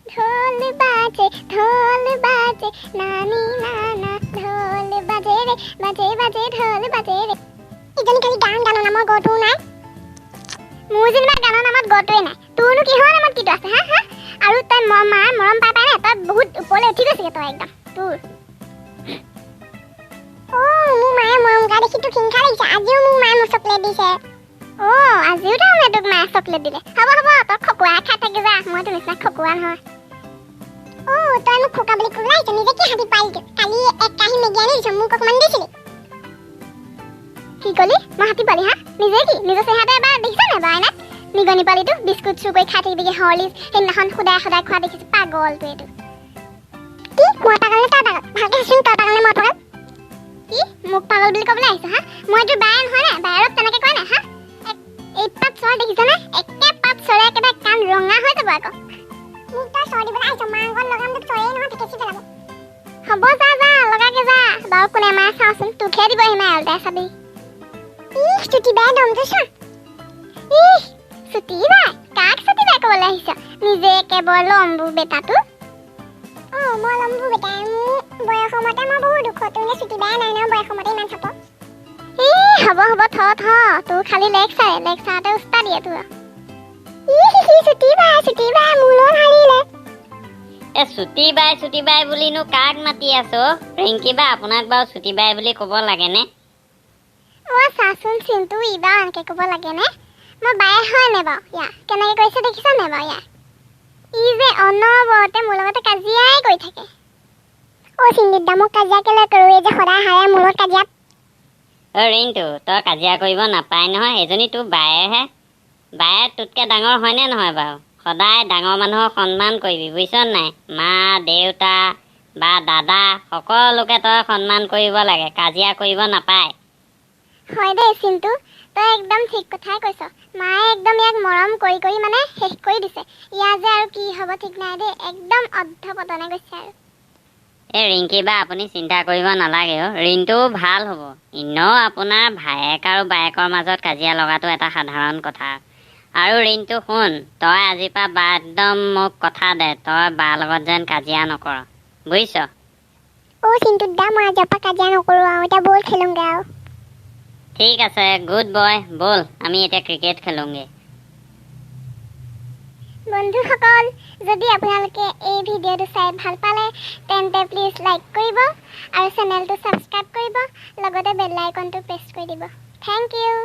ढोल बाजे नानी नाना ढोल बाजे रे बाजे बाजे ढोल बाजे रे इजनी खाली गान गानो नाমৰ গটো নাই মোৰ যেনিবা গানৰ নামত গটোৱে নাই তোৰনো কিহৰ নামত কিটো আছে হা হা আৰু তই মাৰ মৰম পাই না তই বহুত ওপৰলৈ উঠি গৈছে তই একদম তোৰ ও মোৰ মায়ে মৰম গা দেখি তো কিংখা লাগিছে আজিও মোৰ মায়ে মোক চকলেট দিছে ও আজিও তাৰমানে তোক মায়ে চকলেট দিলে হ'ব হ'ব তই খকুৱা খাই থাকি যা মই তো নিচিনা খকুৱা নহয় ও তই মোক খোকা বুলি ক'লাইছ নিজে কি হাতি পাইছ কালি এক কাহি মেগি আনি দিছ মোক অকমান দিছিলি কি কলি মই হাতি পালি হা নিজে কি নিজৰ চেহাতে এবাৰ দেখিছ নে বাইনা নিগনি পালিটো বিস্কুট চুৰ কৰি খাই থাকিবি হৰলিক্স সেইদিনাখন সদায় সদায় খোৱা দেখিছ পাগলটো এইটো কি মই পাগল নে তই পাগল ভালকে শুন তই পাগল নে মই পাগল কি মোক পাগল বুলি ক'বলৈ আহিছ হা মই তোৰ বাই নহয় নে বায়ৰত তেনেকৈ কয় না হা এই পাত চৰ দেখিছ নে একে পাত চৰে একেবাৰে কাণ ৰঙা হৈ যাব আকৌ মোক তই চৰ দিবলৈ আহিছ মাংগল লগাম তোক চৰেই নহয় পিকেচি পেলাব হ'ব যা যা লগাকে যা বাৰু কোনে মায়ে চাওঁচোন তোকহে দিব আহিমে আলতাই চাবি ইহ চুটি বাই দমটো চা ইহ চুটি বাই কাক চুটি বাই ক'বলৈ আহিছ নিজে কেৱল লম্বু বেটাটো মই লম্বু বেটা মোৰ বয়সমতে মই বহুত দুখ তোৰ চুটি বাই নাই ন বয়সমতে ইমান চাপ হ'ব হ'ব থ তোৰ খালি লেকচাৰতে উস্তা দিয়ে তোৰ চুটি বাই মোলৈ হাৰিলে এ ছুটি বাই বুলিনো কাক মাতি আছো ৰিংকি বা আপোনাক বাৰু ছুটি বাই বুলি ক'ব লাগে নে চাচোন চিন্তু ইবাৰ এনেকে ক'ব লাগে নে মই বাই হয় নে বাৰু ইয়া কেনেকে কৈছে দেখিছ নে বাৰু ইয়া ই যে অনবৰতে মোৰ লগতে কাজিয়াই কৰি থাকে চিন্তিত মোক কাজিয়া কেলে কৰো এই যে সদায় হাৰে মোৰ লগত কাজিয়াত ৰিংটো তই কাজিয়া কৰিব নাপায় নহয় এজনী তোৰ বায়েহে বায়ে তোতকৈ ডাঙৰ হয়নে নহয় বাৰু সদায় ডাঙৰ মানুহক সন্মান কৰিবি বুজিছ নাই মা দেউতা বা দাদা সকলোকে তই সন্মান কৰিব লাগে কাজিয়া কৰিব নাপায় হয় দেই চিন্তু তই একদম ঠিক কথাই কৈছ মায়ে একদম ইয়াক মৰম কৰি মানে শেষ কৰি দিছে ইয়াৰ যে আৰু কি হ'ব ঠিক নাই দেই একদম অৰ্ধপতনে গৈছে আৰু এই ৰিংকি বা আপুনি চিন্তা কৰিব নালাগে ৰিংটোও ভাল হ'ব এনেও আপোনাৰ ভায়েক আৰু বায়েকৰ মাজত কাজিয়া লগাটো এটা সাধাৰণ কথা আৰু ৰিংটো শুন তই আজিৰ পৰা বা একদম মোক কথা দে তই বাৰ লগত যেন কাজিয়া নকৰ বুজিছ চিন্তুত দা মই আজিৰ পৰা কাজিয়া নকৰোঁ আৰু এতিয়া বল খেলোঁগৈ আৰু ঠিক আছে গুড বয় বল আমি এতিয়া ক্ৰিকেট খেলোঁগৈ বন্ধুসকল যদি আপোনালোকে এই ভিডিঅ'টো চাই ভাল পালে তেন্তে প্লিজ লাইক কৰিব আৰু চেনেলটো ছাবস্ক্ৰাইব কৰিব লগতে বেল আইকনটো প্ৰেছ কৰি দিব থেংক ইউ